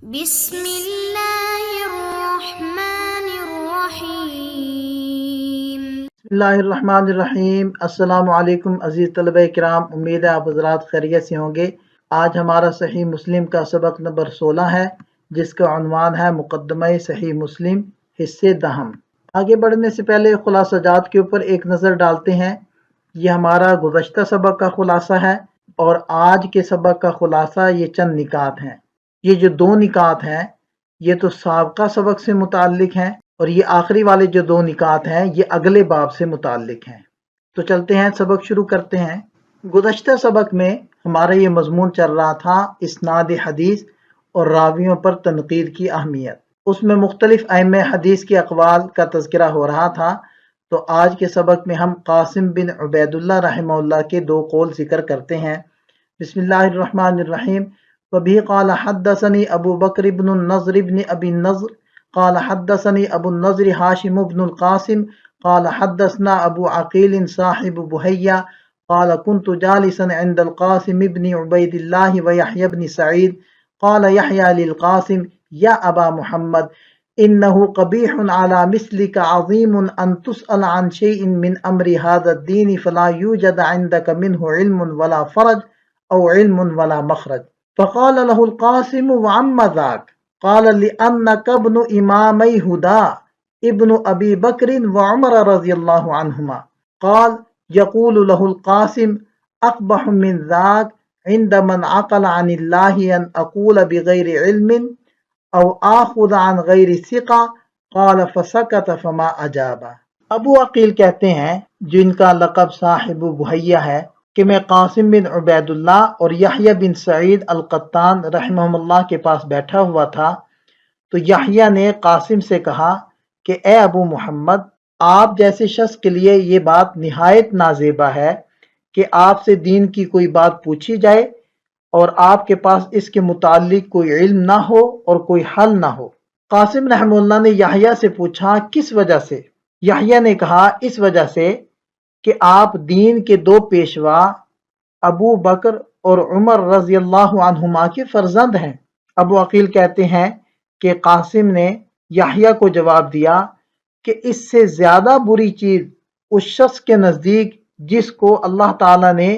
بسم اللہ الرحمن الرحیم۔ بسم اللہ الرحمن الرحیم۔ السلام علیکم عزیز طلبہ کرام، امید ہے آپ حضرات خیریت سے ہوں گے۔ آج ہمارا صحیح مسلم کا سبق نمبر 16 ہے، جس کا عنوان ہے مقدمہ صحیح مسلم حصے دہم۔ آگے بڑھنے سے پہلے خلاصہ جات کے اوپر ایک نظر ڈالتے ہیں۔ یہ ہمارا گزشتہ سبق کا خلاصہ ہے اور آج کے سبق کا خلاصہ یہ چند نکات ہیں۔ یہ جو دو نکات ہیں یہ تو سابقہ سبق سے متعلق ہیں، اور یہ آخری والے جو دو نکات ہیں یہ اگلے باب سے متعلق ہیں۔ تو چلتے ہیں، سبق شروع کرتے ہیں۔ گزشتہ سبق میں ہمارا یہ مضمون چل رہا تھا اسناد حدیث اور راویوں پر تنقید کی اہمیت۔ اس میں مختلف ائمہ حدیث کے اقوال کا تذکرہ ہو رہا تھا۔ تو آج کے سبق میں ہم قاسم بن عبید اللہ رحمہ اللہ کے دو قول ذکر کرتے ہیں۔ بسم اللہ الرحمن الرحیم۔ وبه قال حدثني ابو بکر بن النضر بن ابی النضر قال حدثني ابو النضر هاشم بن القاسم قال حدثنا ابو عقیل صاحب بحیہ قال كنت جالسا عند القاسم بن عبید اللہ ويحيى بن سعید قال يحيى للقاسم یا ابا محمد انه قبیح على مثلك عظیم ان تسأل عن شيء من امر هذا الدين فلا يوجد عندك منه علم ولا فرج او علم ولا مخرج۔ فقال له القاسم وعم ذاك؟ قال لأنك ابن إمامي هدى ابن أبي بكر وعمر رضي الله عنهما۔ قال يقول له القاسم أقبح من ذاك عند من عقل عن الله أن أقول بغير علم أو آخذ عن غير ثقة۔ قال فسكت فما أجاب۔ ابو عقیل کہتے ہیں، جو ان کا لقب صاحب بحیہ ہے، کہ میں قاسم بن عبید اللہ اور یحییٰ بن سعید القطان رحمہم اللہ کے پاس بیٹھا ہوا تھا، تو یحییٰ نے قاسم سے کہا کہ اے ابو محمد، آپ جیسے شخص کے لیے یہ بات نہایت نازیبا ہے کہ آپ سے دین کی کوئی بات پوچھی جائے اور آپ کے پاس اس کے متعلق کوئی علم نہ ہو اور کوئی حل نہ ہو۔ قاسم رحمہ اللہ نے یحییٰ سے پوچھا کس وجہ سے؟ یحییٰ نے کہا اس وجہ سے کہ آپ دین کے دو پیشوا ابو بکر اور عمر رضی اللہ عنہما کے فرزند ہیں۔ ابو عقیل کہتے ہیں کہ قاسم نے یحییٰ کو جواب دیا کہ اس سے زیادہ بری چیز اس شخص کے نزدیک جس کو اللہ تعالیٰ نے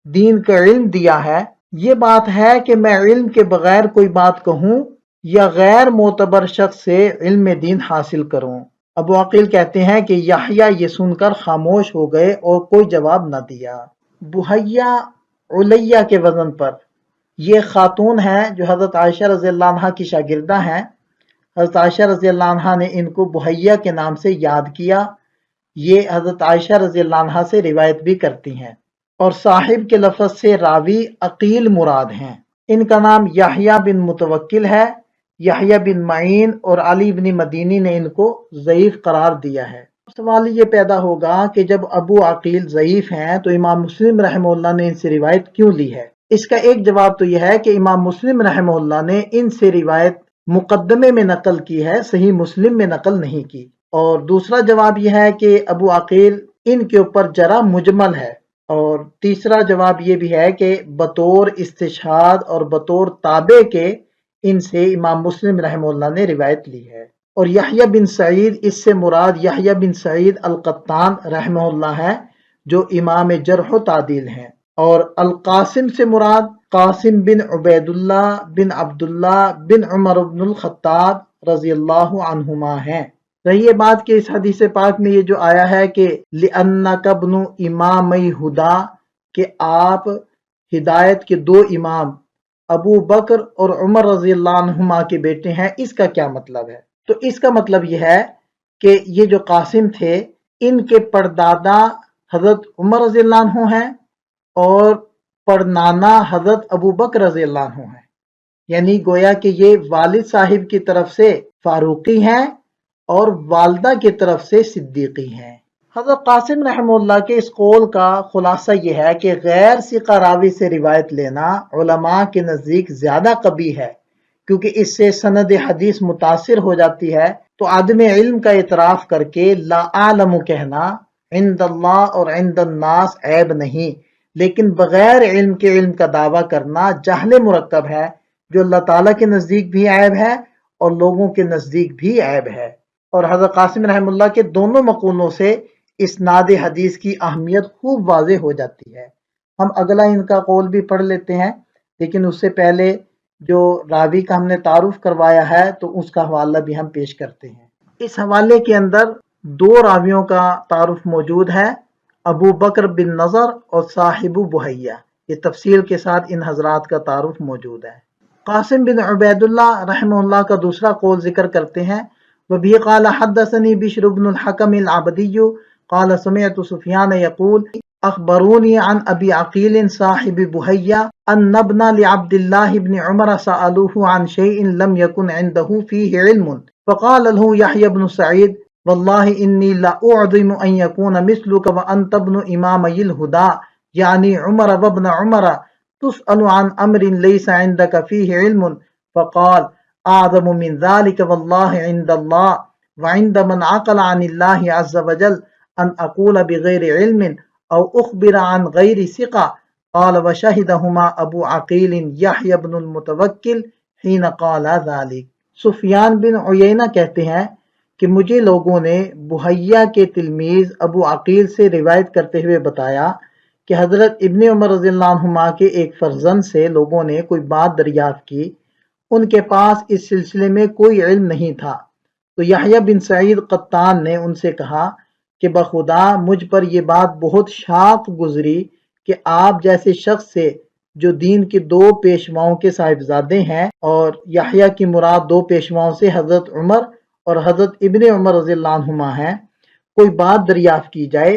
دین کا علم دیا ہے، یہ بات ہے کہ میں علم کے بغیر کوئی بات کہوں یا غیر معتبر شخص سے علم دین حاصل کروں۔ ابو عقیل کہتے ہیں کہ یحییٰ یہ سن کر خاموش ہو گئے اور کوئی جواب نہ دیا۔ بحیہ علیہ کے وزن پر یہ خاتون ہیں جو حضرت عائشہ رضی اللہ عنہ کی شاگردہ ہیں۔ حضرت عائشہ رضی اللہ عنہ نے ان کو بحیہ کے نام سے یاد کیا۔ یہ حضرت عائشہ رضی اللہ عنہ سے روایت بھی کرتی ہیں، اور صاحب کے لفظ سے راوی عقیل مراد ہیں۔ ان کا نام یحییٰ بن متوکل ہے۔ یحییٰ بن معین اور علی بن مدینی نے ان کو ضعیف قرار دیا ہے۔ سوال یہ پیدا ہوگا کہ جب ابو عقیل ضعیف ہیں تو امام مسلم رحمہ اللہ نے ان سے روایت کیوں لی ہے؟ اس کا ایک جواب تو یہ ہے کہ امام مسلم رحمہ اللہ نے ان سے روایت مقدمے میں نقل کی ہے، صحیح مسلم میں نقل نہیں کی۔ اور دوسرا جواب یہ ہے کہ ابو عقیل ان کے اوپر جرح مجمل ہے۔ اور تیسرا جواب یہ بھی ہے کہ بطور استشہاد اور بطور تابع کے ان سے امام مسلم رحمہ اللہ نے روایت لی ہے۔ اور یحییٰ بن سعید، اس سے مراد یحییٰ بن سعید القطان رحمہ اللہ ہے، جو امام جرح و تعدیل ہیں۔ اور القاسم سے مراد قاسم بن عبید اللہ بن عبداللہ بن عمر بن الخطاب رضی اللہ عنہما ہیں۔ رہی یہ بات کہ اس حدیث پاک میں یہ جو آیا ہے کہ لِأَنَّكَ ابْنُ إِمَامَيْ هُدَى، کہ آپ ہدایت کے دو امام ابو بکر اور عمر رضی اللہ عنہما کے بیٹے ہیں، اس کا کیا مطلب ہے؟ تو اس کا مطلب یہ ہے کہ یہ جو قاسم تھے ان کے پردادا حضرت عمر رضی اللہ عنہ ہیں اور پڑنانا حضرت ابو بکر رضی اللہ عنہ ہیں، یعنی گویا کہ یہ والد صاحب کی طرف سے فاروقی ہیں اور والدہ کی طرف سے صدیقی ہیں۔ حضرت قاسم رحمہ اللہ کے اس قول کا خلاصہ یہ ہے کہ غیر ثقہ راوی سے روایت لینا علماء کے نزدیک زیادہ قبیح ہے، کیونکہ اس سے سند حدیث متاثر ہو جاتی ہے۔ تو عدم علم کا اعتراف کر کے لا اعلم کہنا عند اللہ اور عند الناس عیب نہیں، لیکن بغیر علم کے علم کا دعویٰ کرنا جہل مرکب ہے، جو اللہ تعالیٰ کے نزدیک بھی عیب ہے اور لوگوں کے نزدیک بھی عیب ہے۔ اور حضرت قاسم رحمہ اللہ کے دونوں مقولوں سے اسناد حدیث کی اہمیت خوب واضح ہو جاتی ہے۔ ہم اگلا ان کا قول بھی پڑھ لیتے ہیں، لیکن اس سے پہلے جو راوی کا ہم نے تعارف کروایا ہے تو اس کا حوالہ بھی ہم پیش کرتے ہیں۔ اس حوالے کے اندر دو راویوں کا تعارف موجود ہے، ابو بکر بن نضر اور صاحب بحیہ۔ یہ تفصیل کے ساتھ ان حضرات کا تعارف موجود ہے۔ قاسم بن عبید اللہ رحمہ اللہ کا دوسرا قول ذکر کرتے ہیں، وَبِهِ قَالَ حَدَّثَنِي بِشْرُ بْنُ الْحَكَمِ الْعَبْدِيُّ قَالَ سَمِعْتُ سُفْيَانَ يَقُولُ أخبروني عن أبي عقيل صاحب بهية أن ابن لعبد الله بن عمر سألوه عن شيء لم يكن عنده فيه علم فقال له يحيى بن سعيد والله إني لأعظم أن يكون مثلك وأنت ابن إمامي الهدى يعني عمر وابن عمر تسأل عن أمر ليس عندك فيه علم فقال أعظم من ذلك والله عند الله وعند من عقل عن الله عز وجل أن أقول بغير علم او اخبر عن غیر ثقہ قال وشہدہما ابو عقیل یحیی بن المتوکل حین قال ذلك۔ سفیان بن عیینہ کہتے ہیں کہ مجھے لوگوں نے بحیہ کے تلمیذ ابو عقیل سے روایت کرتے ہوئے بتایا کہ حضرت ابن عمر رضی اللہ عنہما کے ایک فرزند سے لوگوں نے کوئی بات دریافت کی، ان کے پاس اس سلسلے میں کوئی علم نہیں تھا، تو یحییٰ بن سعید قطان نے ان سے کہا کہ بخدا مجھ پر یہ بات بہت شاق گزری کہ آپ جیسے شخص سے جو دین کے دو پیشواؤں کے صاحبزادے ہیں، اور یحییٰ کی مراد دو پیشواؤں سے حضرت عمر اور حضرت ابن عمر رضی اللہ عنہما ہیں، کوئی بات دریافت کی جائے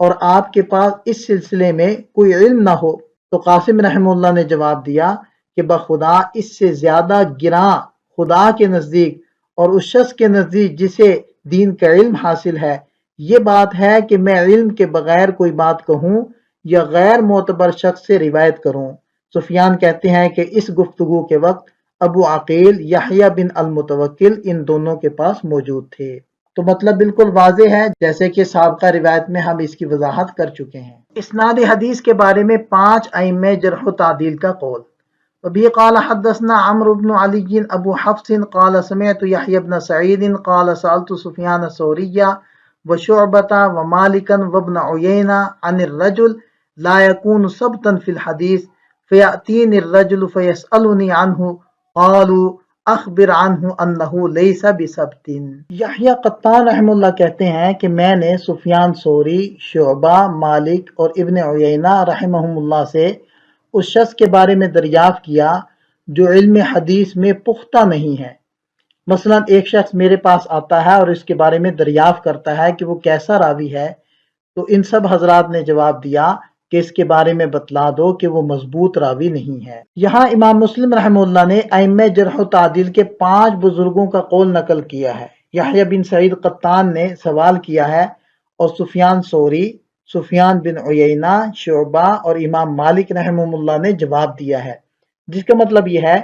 اور آپ کے پاس اس سلسلے میں کوئی علم نہ ہو، تو قاسم رحمہ اللہ نے جواب دیا کہ بخدا اس سے زیادہ گراں خدا کے نزدیک اور اس شخص کے نزدیک جسے دین کا علم حاصل ہے یہ بات ہے کہ میں علم کے بغیر کوئی بات کہوں یا غیر معتبر شخص سے روایت کروں۔ سفیان کہتے ہیں کہ اس گفتگو کے وقت ابو عقیل یحییٰ بن المتوکل ان دونوں کے پاس موجود تھے۔ تو مطلب بالکل واضح ہے، جیسے کہ سابقہ روایت میں ہم اس کی وضاحت کر چکے ہیں۔ اسناد حدیث کے بارے میں 5 ائمہ جرح و تعدیل کا قول۔ وبه قال حدثنا عمرو بن علي ابو حفص قال سمعت يحيى بن سعيد قال سألت سفيان الثوري وشعبة ومالكا وابن عيينة عن الرجل لا يكون سبتا في الحديث فيأتيني الرجل فيسألني عنه قالوا اخبر عنه انه ليس بسبت۔ یحییٰ قطان رحمہ اللہ کہتے ہیں کہ میں نے سفیان ثوری، شعبہ، مالک اور ابن عیینہ رحمہم اللہ سے اس شخص کے بارے میں دریافت کیا جو علم حدیث میں پختہ نہیں ہے۔ مثلا ایک شخص میرے پاس آتا ہے اور اس کے بارے میں دریافت کرتا ہے کہ وہ کیسا راوی ہے، تو ان سب حضرات نے جواب دیا کہ اس کے بارے میں بتلا دو کہ وہ مضبوط راوی نہیں ہے۔ یہاں امام مسلم رحمہ اللہ نے ائمہ جرح و تعدیل کے 5 بزرگوں کا قول نقل کیا ہے۔ یحییٰ بن سعید قطان نے سوال کیا ہے اور سفیان ثوری، سفیان بن عیینہ، شعبہ اور امام مالک رحمہ اللہ نے جواب دیا ہے، جس کا مطلب یہ ہے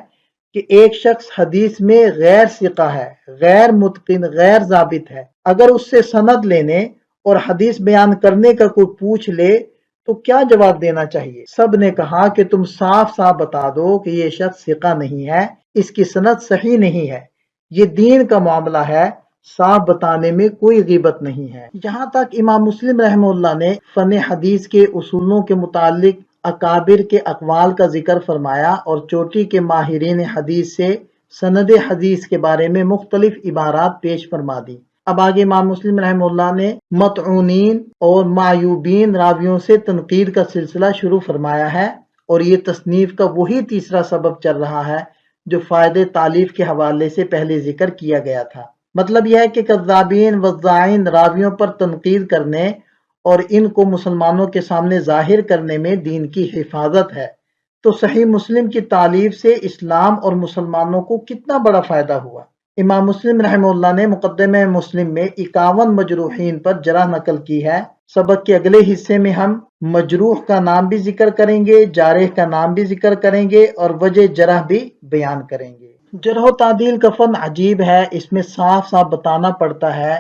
کہ ایک شخص حدیث میں غیر ثقہ ہے، غیر متقن، غیر ضابط ہے، اگر اس سے سند لینے اور حدیث بیان کرنے کا کوئی پوچھ لے تو کیا جواب دینا چاہیے؟ سب نے کہا کہ تم صاف صاف بتا دو کہ یہ شخص ثقہ نہیں ہے، اس کی سند صحیح نہیں ہے، یہ دین کا معاملہ ہے، صاف بتانے میں کوئی غیبت نہیں ہے۔ یہاں تک امام مسلم رحمہ اللہ نے فن حدیث کے اصولوں کے متعلق اکابر کے اقوال کا ذکر فرمایا اور چوٹی کے ماہرین حدیث سے سند حدیث کے بارے میں مختلف عبارات پیش فرما دی۔ اب آگے امام مسلم رحمہ اللہ نے مطعونین اور معیوبین راویوں سے تنقید کا سلسلہ شروع فرمایا ہے، اور یہ تصنیف کا وہی تیسرا سبب چل رہا ہے جو فائدے تالیف کے حوالے سے پہلے ذکر کیا گیا تھا۔ مطلب یہ ہے کہ کذابین وضاعین راویوں پر تنقید کرنے اور ان کو مسلمانوں کے سامنے ظاہر کرنے میں دین کی حفاظت ہے، تو صحیح مسلم کی تالیف سے اسلام اور مسلمانوں کو کتنا بڑا فائدہ ہوا۔ امام مسلم رحمہ اللہ نے مقدمہ مسلم میں 51 مجروحین پر جرح نقل کی ہے۔ سبق کے اگلے حصے میں ہم مجروح کا نام بھی ذکر کریں گے، جارح کا نام بھی ذکر کریں گے اور وجہ جرح بھی بیان کریں گے۔ جرح و تعدیل کا فن عجیب ہے، اس میں صاف صاف بتانا پڑتا ہے۔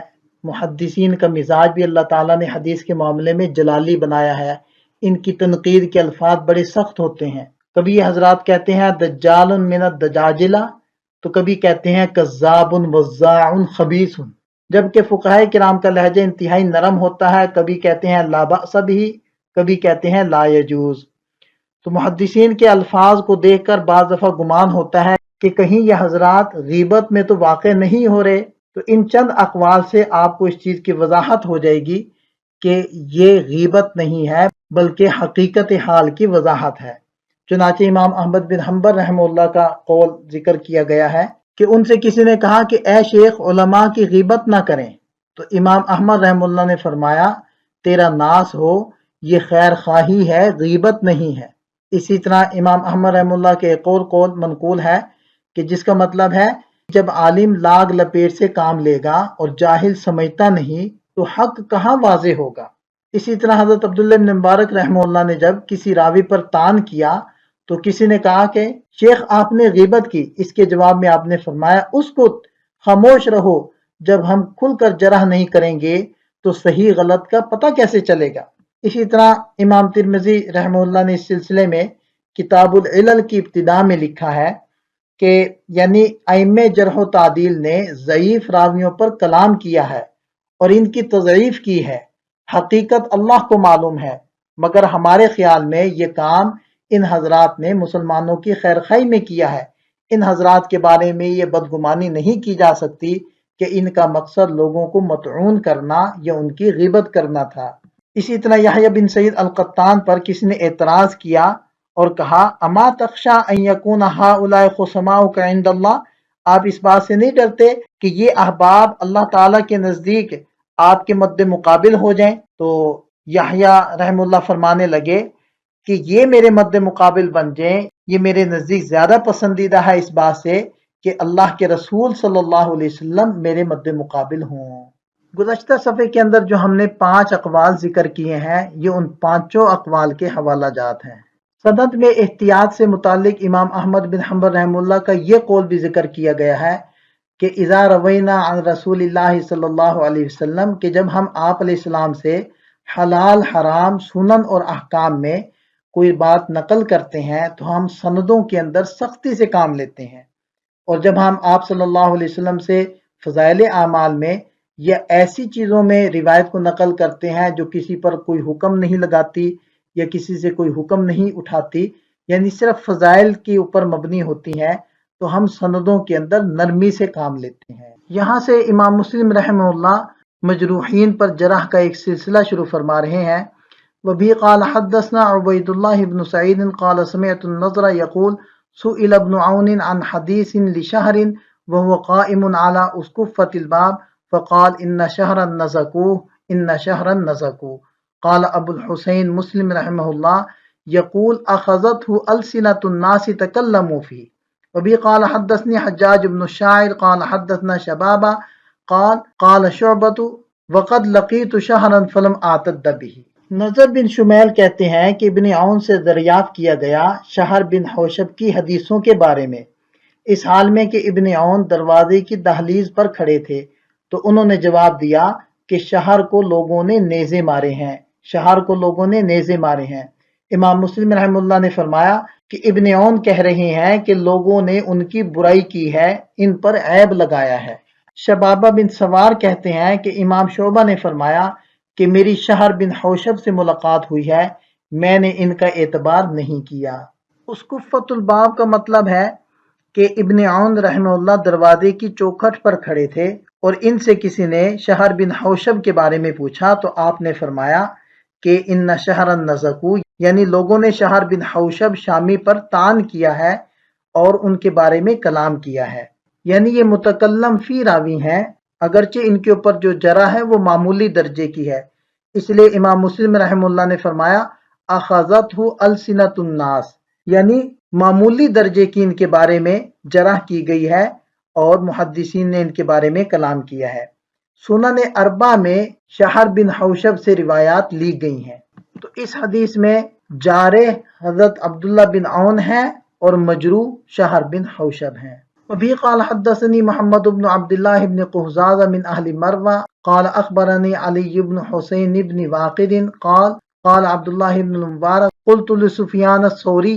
محدثین کا مزاج بھی اللہ تعالیٰ نے حدیث کے معاملے میں جلالی بنایا ہے، ان کی تنقید کے الفاظ بڑے سخت ہوتے ہیں۔ کبھی یہ حضرات کہتے ہیں دجال من الدجاجلہ، تو کبھی کہتے ہیں کذاب وزاع خبیث، جبکہ فقہائے کرام کا لہجہ انتہائی نرم ہوتا ہے، کبھی کہتے ہیں لا بأس بھی، کبھی کہتے ہیں لا یجوز۔ تو محدثین کے الفاظ کو دیکھ کر بعض دفعہ گمان ہوتا ہے کہ کہیں یہ حضرات غیبت میں تو واقع نہیں ہو رہے، تو ان چند اقوال سے آپ کو اس چیز کی وضاحت ہو جائے گی کہ یہ غیبت نہیں ہے بلکہ حقیقت حال کی وضاحت ہے۔ چنانچہ امام احمد بن حنبل رحمہ اللہ کا قول ذکر کیا گیا ہے کہ ان سے کسی نے کہا کہ اے شیخ علماء کی غیبت نہ کریں، تو امام احمد رحمہ اللہ نے فرمایا تیرا ناس ہو، یہ خیر خواہی ہے، غیبت نہیں ہے۔ اسی طرح امام احمد رحمہ اللہ کے ایک اور قول منقول ہے کہ جس کا مطلب ہے جب عالم لاگ لپیٹ سے کام لے گا اور جاہل سمجھتا نہیں تو حق کہاں واضح ہوگا۔ اسی طرح حضرت عبداللہ بن مبارک رحمہ اللہ نے جب کسی راوی پر طعن کیا تو کسی نے کہا کہ شیخ آپ نے غیبت کی، اس کے جواب میں آپ نے فرمایا اس کو خاموش رہو، جب ہم کھل کر جرح نہیں کریں گے تو صحیح غلط کا پتہ کیسے چلے گا۔ اسی طرح امام ترمذی رحمہ اللہ نے اس سلسلے میں کتاب العلل کی ابتدا میں لکھا ہے کہ یعنی ائمہ جرح و تعدیل نے ضعیف راویوں پر کلام کیا ہے اور ان کی تضعیف کی ہے، حقیقت اللہ کو معلوم ہے، مگر ہمارے خیال میں یہ کام ان حضرات نے مسلمانوں کی خیر خواہی میں کیا ہے۔ ان حضرات کے بارے میں یہ بدگمانی نہیں کی جا سکتی کہ ان کا مقصد لوگوں کو مطعون کرنا یا ان کی غیبت کرنا تھا۔ اسی طرح یحییٰ بن سعید القطان پر کسی نے اعتراض کیا اور کہا اما تخشى ان يكون هؤلاء خصماؤك عند اللہ، آپ اس بات سے نہیں ڈرتے کہ یہ احباب اللہ تعالیٰ کے نزدیک آپ کے مد مقابل ہو جائیں؟ تو یحییٰ رحم اللہ فرمانے لگے کہ یہ میرے مد مقابل بن جائیں، یہ میرے نزدیک زیادہ پسندیدہ ہے اس بات سے کہ اللہ کے رسول صلی اللہ علیہ وسلم میرے مد مقابل ہوں۔ گزشتہ صفحے کے اندر جو ہم نے 5 اقوال ذکر کیے ہیں یہ ان 5 اقوال کے حوالہ جات ہیں۔ سند میں احتیاط سے متعلق امام احمد بن حنبل رحمہ اللہ کا یہ قول بھی ذکر کیا گیا ہے کہ اذا روینا عن رسول اللہ صلی اللہ علیہ وسلم، کہ جب ہم آپ علیہ السلام سے حلال حرام سنن اور احکام میں کوئی بات نقل کرتے ہیں تو ہم سندوں کے اندر سختی سے کام لیتے ہیں، اور جب ہم آپ صلی اللہ علیہ وسلم سے فضائل اعمال میں یا ایسی چیزوں میں روایت کو نقل کرتے ہیں جو کسی پر کوئی حکم نہیں لگاتی یا کسی سے کوئی حکم نہیں اٹھاتی، یعنی صرف فضائل کے اوپر مبنی ہوتی ہیں، تو ہم سندوں کے اندر نرمی سے کام لیتے ہیں۔ یہاں سے امام مسلم رحمہ اللہ مجروحین پر جرح کا ایک سلسلہ شروع فرما رہے ہیں۔ وبه قال حدثنا عبید اللہ بن سعید قال سمعت النضر يقول سئل ابن عون عن حدیث لشہر وهو قائم على اسقفة الباب فقال ان شهرا نزكوه ان شهرا نزكوه۔ قال ابو الحسین مسلم رحمہ اللہ يقول اخذته السنة الناس تكلموا فيه۔ وبه قال حدثني حجاج بن الشاعر قال حدثنا شبابا قال قال شعبة وقد لقيت شهرا فلم اعتد به۔ نظر بن شمیل کہتے ہیں کہ ابن عون سے دریافت کیا گیا شہر بن حوشب کی حدیثوں کے بارے میں، اس حال میں کہ ابن عون دروازے کی دہلیز پر کھڑے تھے، تو انہوں نے جواب دیا کہ شہر کو لوگوں نے نیزے مارے ہیں، شہر کو لوگوں نے نیزے مارے ہیں۔ امام مسلم رحم اللہ نے فرمایا کہ ابن عون کہہ رہے ہیں کہ لوگوں نے ان کی برائی کی ہے، ان پر عیب لگایا ہے۔ شبابہ بن سوار کہتے ہیں کہ امام شعبہ نے فرمایا کہ میری شہر بن حوشب سے ملاقات ہوئی ہے، میں نے ان کا اعتبار نہیں کیا۔ اسقفۃ الباب کا مطلب ہے کہ ابن عون رحمہ اللہ دروازے کی چوکھٹ پر کھڑے تھے اور ان سے کسی نے شہر بن حوشب کے بارے میں پوچھا تو آپ نے فرمایا کہ ان شہرا نزکو، یعنی لوگوں نے شہر بن حوشب شامی پر طعن کیا ہے اور ان کے بارے میں کلام کیا ہے، یعنی یہ متکلم فی راوی ہیں، اگرچہ ان کے اوپر جو جرح ہے وہ معمولی درجے کی ہے، اس لیے امام مسلم رحمہ اللہ نے فرمایا اخذتہ السنۃ الناس، یعنی معمولی درجے کی ان کے بارے میں جرح کی گئی ہے اور محدثین نے ان کے بارے میں کلام کیا ہے۔ سنن اربع میں شہر بن حوشب سے روایات لی گئی ہیں، تو اس حدیث میں جارح حضرت عبداللہ بن عون ہے اور مجروح شہر بن حوشب ہیں۔ وبه قال حدثني محمد بن عبد الله بن قهزاز من أهل مروى قال أخبرني علي بن حسين بن واقد قال قال عبد الله بن المبارك قلت لسفيان الثوري